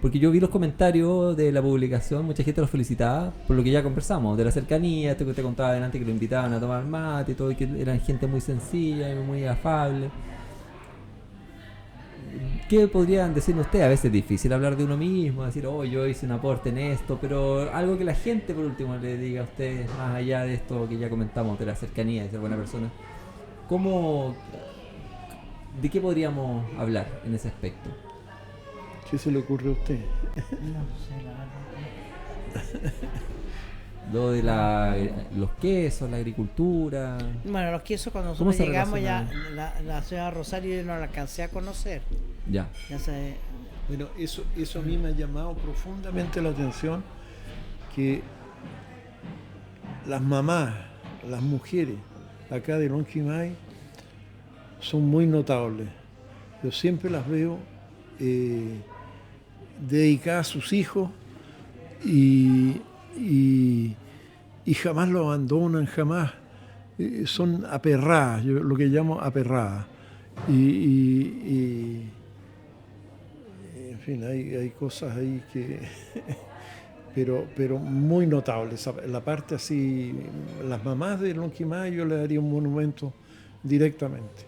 Porque yo vi los comentarios de la publicación, mucha gente los felicitaba por lo que ya conversamos, de la cercanía, esto que te contaba adelante, que lo invitaban a tomar mate y todo, y que eran gente muy sencilla y muy afable. ¿Qué podrían decir ustedes? A veces es difícil hablar de uno mismo, decir, oh, yo hice un aporte en esto, pero algo que la gente por último le diga a ustedes, más allá de esto que ya comentamos, de la cercanía, de ser buena persona. ¿De qué podríamos hablar en ese aspecto? ¿Qué se le ocurre a usted? No sé, la verdad. Lo de los quesos, la agricultura. Bueno, los quesos cuando ¿Cómo nosotros se llegamos ya, relaciona? la señora Rosario yo no la alcancé a conocer. Ya. Ya sé, Bueno, eso a mí me ha llamado profundamente la atención, que las mamás, las mujeres acá de Lonquimay son muy notables. Yo siempre las veo dedicadas a sus hijos y jamás lo abandonan, jamás. Son aperradas, yo lo que llamo aperradas. En fin, hay cosas ahí que... pero muy notables. La parte así, las mamás de Lonquimay yo le daría un monumento directamente.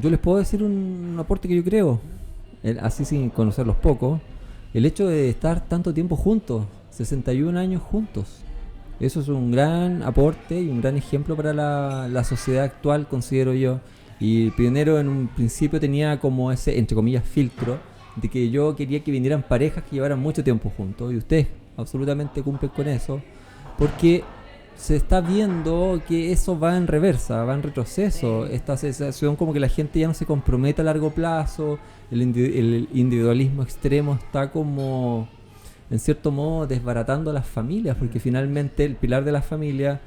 Yo les puedo decir un aporte que yo creo, así sin conocerlos poco, el hecho de estar tanto tiempo juntos, 61 años juntos. Eso es un gran aporte y un gran ejemplo para la sociedad actual, considero yo. Y Pionero en un principio tenía como ese, entre comillas, filtro de que yo quería que vinieran parejas que llevaran mucho tiempo juntos. Y ustedes absolutamente cumplen con eso, porque se está viendo que eso va en reversa, va en retroceso. Esta sensación como que la gente ya no se compromete a largo plazo, el individualismo extremo está como, en cierto modo, desbaratando a las familias, porque finalmente el pilar de la familia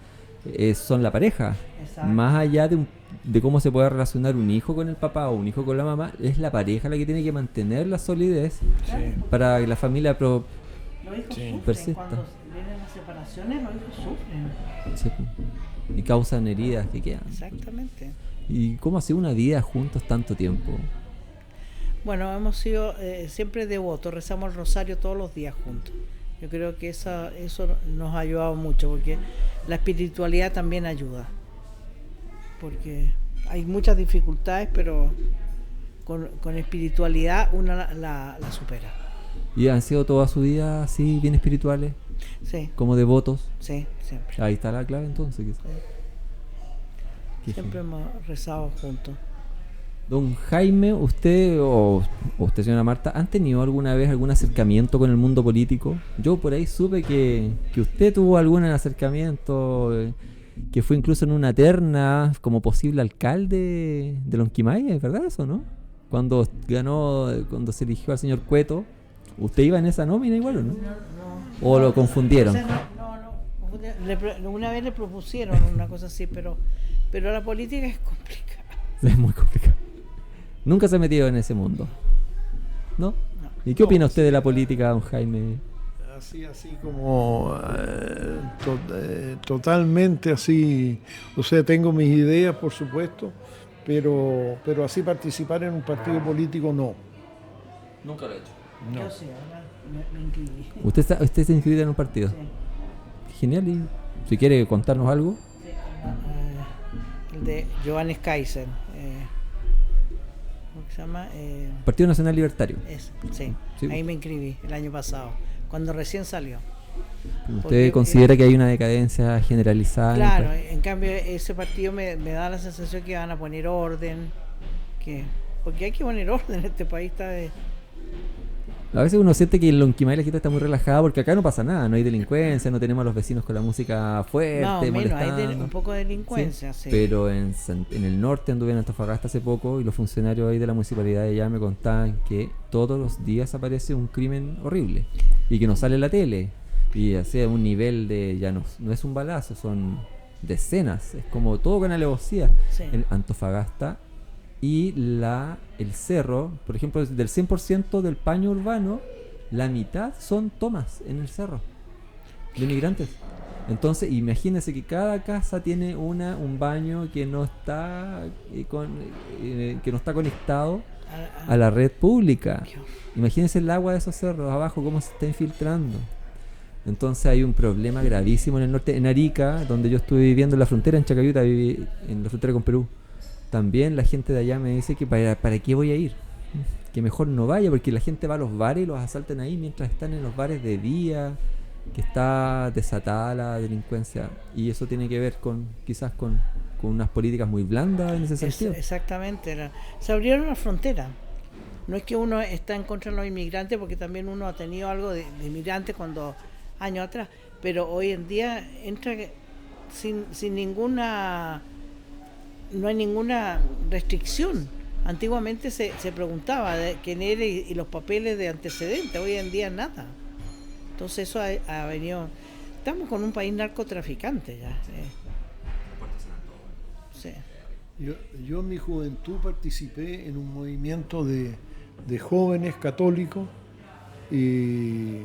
son la pareja. exacto. Más allá de cómo se puede relacionar un hijo con el papá o un hijo con la mamá, es la pareja la que tiene que mantener la solidez para que la familia Los hijos sufren, persista. cuando vienen las separaciones, los hijos sufren. y causan heridas que quedan. Exactamente. ¿Y cómo ha sido una vida juntos tanto tiempo? Bueno, hemos sido siempre devotos, rezamos el rosario todos los días juntos. Yo creo que eso nos ha ayudado mucho, porque la espiritualidad también ayuda. Porque hay muchas dificultades, pero con espiritualidad uno la supera. ¿Y han sido toda su vida así, bien espirituales, Sí, como devotos? sí, siempre. Ahí está la clave entonces. Qué Siempre hemos rezado juntos. Don Jaime, usted o usted, señora Marta, ¿han tenido alguna vez algún acercamiento con el mundo político? Yo por ahí supe que usted tuvo algún acercamiento, que fue incluso en una terna como posible alcalde de Lonquimay, ¿es verdad eso, no? Cuando se eligió al señor Cueto, ¿usted iba en esa nómina igual o no? No. ¿O lo confundieron? O sea, no. Una vez le propusieron una cosa así, pero la política es complicada. Es muy complicado. Nunca se ha metido en ese mundo, ¿no? ¿Y qué opina usted de la política, don Jaime? Así como totalmente así, o sea, tengo mis ideas, por supuesto, pero así participar en un partido político no. Nunca lo he hecho. No. Yo sí, ahora me inscribí. ¿Usted se inscribe en un partido? Sí. Genial, y si quiere contarnos algo. El de Johannes Kaiser. ¿Cómo se llama? Partido Nacional Libertario. Sí, Sí. ahí me inscribí el año pasado, cuando recién salió. ¿Usted Porque, considera que hay una decadencia generalizada? en el Claro, país? en cambio ese partido me da la sensación que van a poner orden, porque hay que poner orden, este país A veces uno siente que en Lonquimay la gente está muy relajada porque acá no pasa nada, no hay delincuencia, no tenemos a los vecinos con la música fuerte, Más o menos, molestando. hay un poco de delincuencia, sí. Pero en el norte anduve en Antofagasta hace poco y los funcionarios ahí de la municipalidad de allá me contaban que todos los días aparece un crimen horrible y que no sale en la tele. Y así a un nivel de, ya no es un balazo, son decenas, es como todo con alevosía. Sí. En Antofagasta y el cerro, por ejemplo, del 100% del paño urbano, la mitad son tomas en el cerro de migrantes. Entonces, imagínense que cada casa tiene un baño que no está que no está conectado a la red pública. Imagínense el agua de esos cerros abajo, cómo se está infiltrando. Entonces hay un problema gravísimo en el norte. En Arica, donde yo estuve viviendo en la frontera, en Chacayuta, viví en la frontera con Perú. También la gente de allá me dice que para qué voy a ir, que mejor no vaya, porque la gente va a los bares y los asaltan ahí mientras están en los bares de día, que está desatada la delincuencia, y eso tiene que ver quizás con unas políticas muy blandas en ese sentido. Exactamente, se abrieron las fronteras. No es que uno está en contra de los inmigrantes, porque también uno ha tenido algo de inmigrantes años atrás, pero hoy en día entra sin ninguna, no hay ninguna restricción. Antiguamente se preguntaba de quién era y los papeles de antecedentes, hoy en día nada. Entonces eso ha venido. Estamos con un país narcotraficante ya. Sí. Yo en mi juventud participé en un movimiento de jóvenes católicos y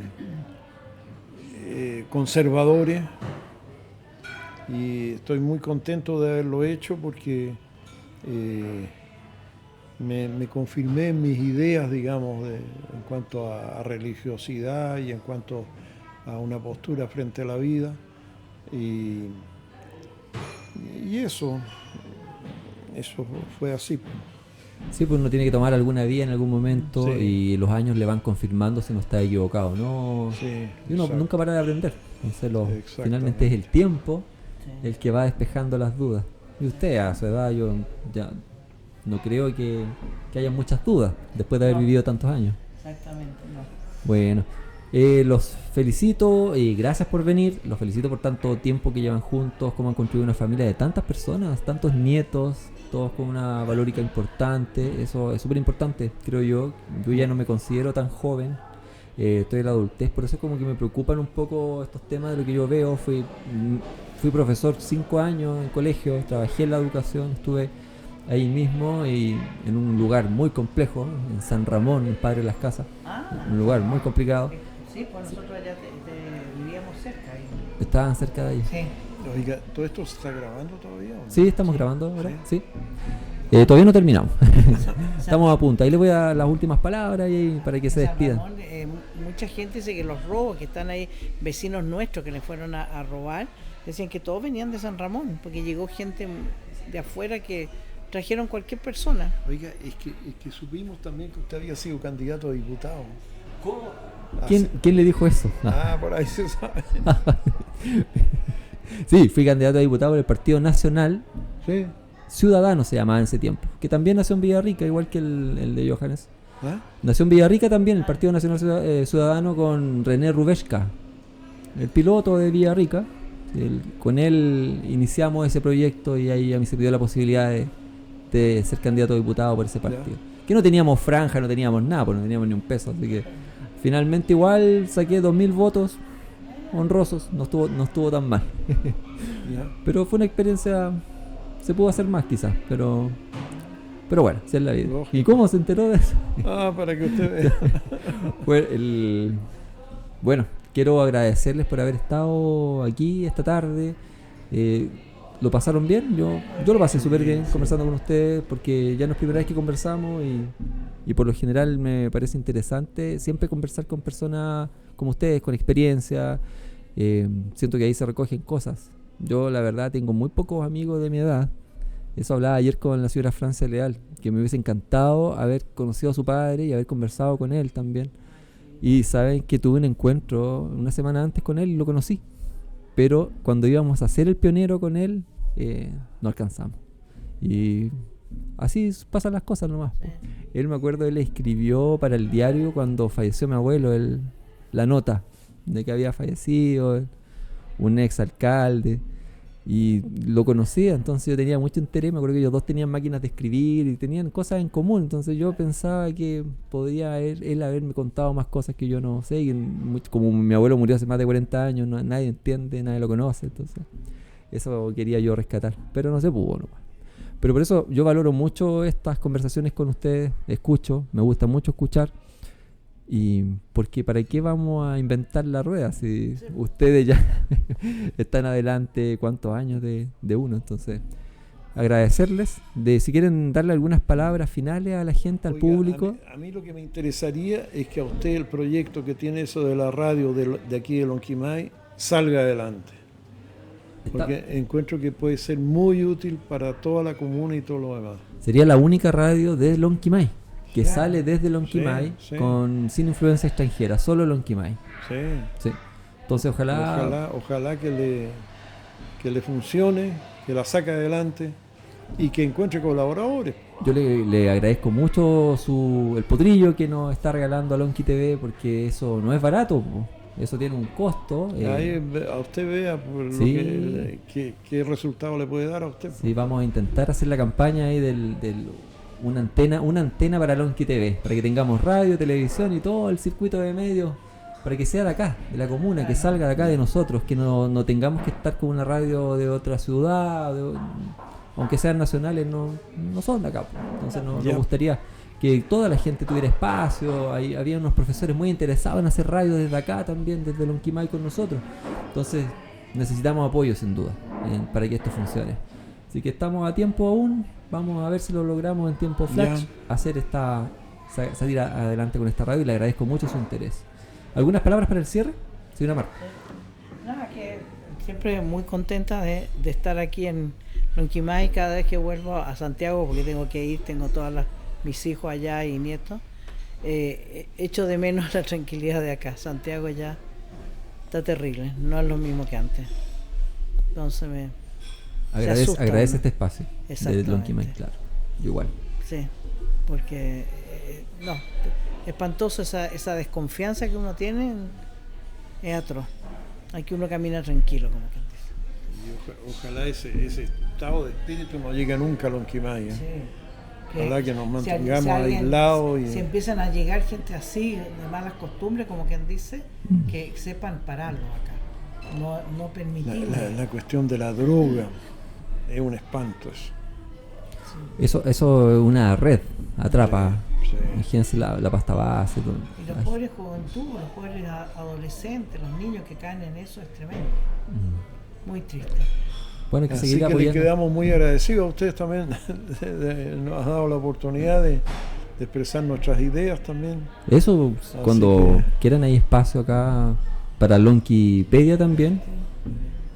conservadores, y estoy muy contento de haberlo hecho porque me confirmé en mis ideas, digamos, en cuanto a religiosidad y en cuanto a una postura frente a la vida, y eso fue así. Sí, pues uno tiene que tomar alguna vía en algún momento, Sí. y los años le van confirmando si no está equivocado, ¿no? Sí, Y uno exacto. nunca para de aprender. Entonces Exactamente. finalmente es el tiempo el que va despejando las dudas. Y usted a su edad, yo ya no creo que haya muchas dudas después de haber vivido tantos años. Exactamente, no. Bueno, los felicito y gracias por venir. Los felicito por tanto tiempo que llevan juntos, cómo han construido una familia de tantas personas, tantos nietos, todos con una valórica importante. Eso es súper importante, creo yo. Yo ya no me considero tan joven, estoy en la adultez, por eso como que me preocupan un poco estos temas de lo que yo veo. Fui profesor 5 años en colegio, trabajé en la educación, estuve ahí mismo y en un lugar muy complejo, en San Ramón, el Padre de las Casas, un lugar muy complicado. Sí, pues nosotros allá vivíamos cerca. Estaban cerca de ahí. Sí. Oiga, ¿todo esto se está grabando todavía o no? Sí, estamos grabando ahora, sí. Todavía no terminamos. Estamos a punto. Ahí le voy a dar las últimas palabras y para que se San despidan. Ramón, mucha gente dice que los robos que están ahí, vecinos nuestros que les fueron a robar, decían que todos venían de San Ramón, porque llegó gente de afuera que trajeron cualquier persona. Oiga, es que supimos también que usted había sido candidato a diputado. ¿Cómo? ¿Quién le dijo eso? Por ahí se sabe. Sí, fui candidato a diputado por el Partido Nacional Sí. Ciudadano, se llamaba en ese tiempo, que también nació en Villarrica, igual que el de Johannes. ¿Ah? Nació en Villarrica también el Partido Nacional Ciudadano con René Rubeshka, el piloto de Villarrica. Con él iniciamos ese proyecto y ahí a mí se pidió la posibilidad de ser candidato a diputado por ese partido. Que no teníamos franja, no teníamos nada, pues no teníamos ni un peso, así que finalmente igual saqué 2000 votos honrosos, no estuvo tan mal. Ya. Pero fue una experiencia, se pudo hacer más quizás, pero bueno, así es la vida. Lógico. ¿Y cómo se enteró de eso? Para que usted vea. Bueno, quiero agradecerles por haber estado aquí esta tarde. ¿Lo pasaron bien? Yo lo pasé súper bien conversando con ustedes, porque ya no es primera vez que conversamos y por lo general me parece interesante siempre conversar con personas como ustedes, con experiencia. Siento que ahí se recogen cosas. Yo la verdad tengo muy pocos amigos de mi edad. Eso hablaba ayer con la señora Francia Leal, que me hubiese encantado haber conocido a su padre y haber conversado con él también. Y saben que tuve un encuentro una semana antes con él y lo conocí. Pero cuando íbamos a hacer el pionero con él, no alcanzamos. Y así pasan las cosas nomás. Sí. Él, me acuerdo, él escribió para el diario cuando falleció mi abuelo, la nota de que había fallecido, un ex alcalde, y lo conocía, entonces yo tenía mucho interés. Me acuerdo que ellos dos tenían máquinas de escribir y tenían cosas en común, entonces yo pensaba que podía él haberme contado más cosas que yo no sé, y como mi abuelo murió hace más de 40 años, nadie entiende, nadie lo conoce, entonces eso quería yo rescatar, pero no se pudo nomás. Pero por eso yo valoro mucho estas conversaciones con ustedes, escucho, me gusta mucho escuchar. Y porque ¿para qué vamos a inventar la rueda si ustedes ya están adelante cuántos años de uno? Entonces, agradecerles, si quieren darle algunas palabras finales a la gente, al Oiga, público. A mí lo que me interesaría es que a usted el proyecto que tiene eso de la radio de aquí de Lonquimay salga adelante. Porque encuentro que puede ser muy útil para toda la comuna y todo lo demás. Sería la única radio de Lonquimay que Claro. sale desde Lonquimay, Sí. sin influencia extranjera, solo Lonquimay. Sí. Sí. Entonces Ojalá que le funcione, que la saque adelante y que encuentre colaboradores. yo le agradezco mucho el potrillo que nos está regalando a Lonqui TV, porque eso no es barato, po. Eso tiene un costo. Ahí a usted vea por Sí. qué resultado le puede dar a usted. Sí, vamos a intentar hacer la campaña ahí una antena para Lonqui TV, para que tengamos radio, televisión y todo el circuito de medios, para que sea de acá, de la comuna, que salga de acá de nosotros, que no tengamos que estar con una radio de otra ciudad, aunque sean nacionales, no son de acá. Entonces nos gustaría que toda la gente tuviera espacio. Había unos profesores muy interesados en hacer radio desde acá también, desde Lonquimay con nosotros. Entonces necesitamos apoyo sin duda para que esto funcione. Así que estamos a tiempo aún. Vamos a ver si lo logramos en tiempo flash, salir adelante con esta radio, y le agradezco mucho su interés. ¿Algunas palabras para el cierre? Señora Marta. Nada, que siempre muy contenta de estar aquí en Lonquimay. Cada vez que vuelvo a Santiago, porque tengo que ir, tengo mis hijos allá y nietos, echo de menos la tranquilidad de acá. Santiago ya está terrible, no es lo mismo que antes. Entonces Agradece este espacio de Exactamente. Lonquimay, claro. Yo igual. Sí, porque espantoso esa desconfianza que uno tiene, es atroz. Hay que uno camina tranquilo, como quien dice. Y ojalá ese estado de espíritu no llegue nunca a Lonquimay. Sí. Ojalá que nos Si mantengamos alguien- aislados. Si empiezan a llegar gente así, de malas costumbres, como quien dice, que sepan pararlo acá. No permitirlo. La cuestión de la droga es un espanto eso. Eso es una red, atrapa. Sí. Imagínense la pasta base. Todo. Y los pobres juventud, los pobres adolescentes, los niños que caen en eso, es tremendo. Muy triste. Bueno, hay que Así seguir que le apoyando. quedamos muy agradecidos a ustedes también. Nos ha dado la oportunidad de expresar nuestras ideas también. Eso, Así cuando que- quieran, hay espacio acá para Lonquipedia también,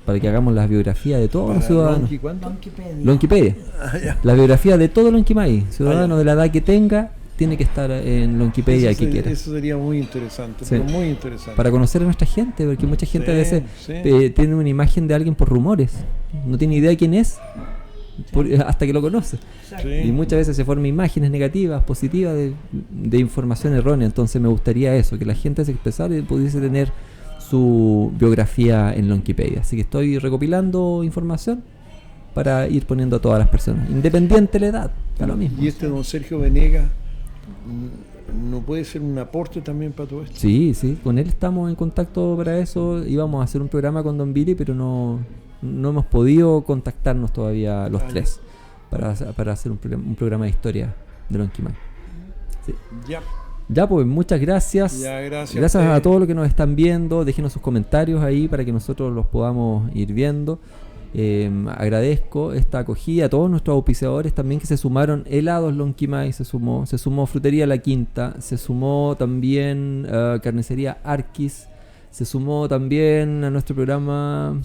para que hagamos las biografías de todos los ciudadanos. Lonqui, ¿cuánto? Lonquipedia. Lonquipedia. La biografía de todo Lonquimay, ciudadano ya. de la edad que tenga, tiene que estar en Lonquipedia que quiera. Eso sería muy interesante, Sí. pero muy interesante. Para conocer a nuestra gente, porque mucha gente Sí, a veces sí. tiene una imagen de alguien por rumores, no tiene idea de quién es hasta que lo conoce. Exacto. Sí. Y muchas veces se forman imágenes negativas, positivas de información errónea. Entonces me gustaría eso, que la gente se expresara y pudiese tener su biografía en Lonquipedia. Así que estoy recopilando información para ir poniendo a todas las personas, independiente de la edad, da lo mismo. Y don Sergio Venegas, ¿no puede ser un aporte también para todo esto? Sí, con él estamos en contacto para eso. Íbamos a hacer un programa con Don Billy, pero no hemos podido contactarnos todavía los tres para hacer un programa de historia de Lonquimay. Sí. Ya, pues muchas gracias. Ya, gracias Gracias a a ustedes. todos los que nos están viendo. Déjenos sus comentarios ahí para que nosotros los podamos ir viendo. Agradezco esta acogida a todos nuestros auspiciadores también que se sumaron. Helados Lonquimay se sumó Frutería La Quinta, se sumó también Carnicería Arquis, se sumó también a nuestro programa.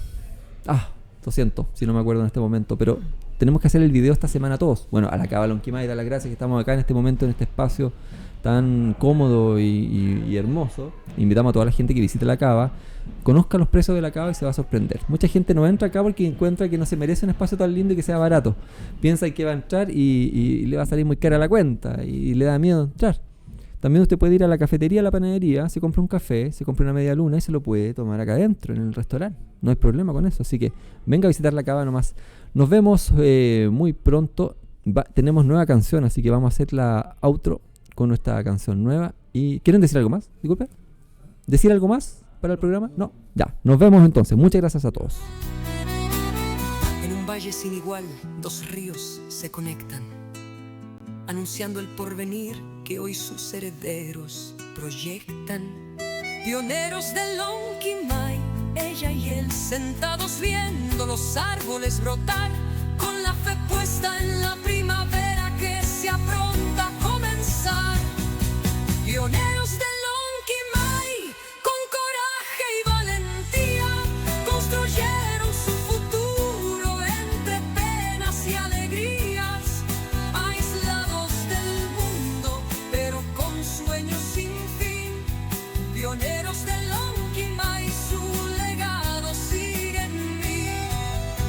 Lo siento si no me acuerdo en este momento, pero tenemos que hacer el video esta semana todos. Bueno, a la Cava Lonquimay, da las gracias que estamos acá en este momento, en este espacio tan cómodo y hermoso. Invitamos a toda la gente que visite la Cava. conozca los precios de la cava y se va a sorprender. Mucha gente no entra acá porque encuentra que no se merece un espacio tan lindo y que sea barato. Piensa que va a entrar y le va a salir muy cara la cuenta y le da miedo entrar. También usted puede ir a la cafetería, a la panadería, se compra un café, se compra una media luna y se lo puede tomar acá adentro, en el restaurante. No hay problema con eso. Así que venga a visitar la cava nomás. Nos vemos muy pronto. Tenemos nueva canción, así que vamos a hacer la outro con nuestra canción nueva. ¿Y quieren decir algo más? Disculpe. ¿Decir algo más para el programa? No. Ya. Nos vemos entonces. Muchas gracias a todos. En un valle sin igual, dos ríos se conectan, anunciando el porvenir que hoy sus herederos proyectan. Pioneros del Lonquimay, ella y él sentados viendo los árboles brotar, con la fe puesta en la primavera que se apronta a comenzar. Pioneros del Lonquimay, con coraje y valentía, construyeron su futuro entre penas y alegrías, aislados del mundo, pero con sueños sin fin. Pioneros del Lonquimay, su legado sigue en mí.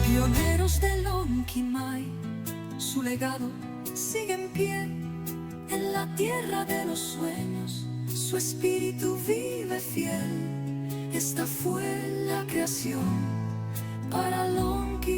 Pioneros del Lonquimay, su legado sigue en pie. En la tierra de los sueños, su espíritu vive fiel. Esta fue la creación para Lonquimay.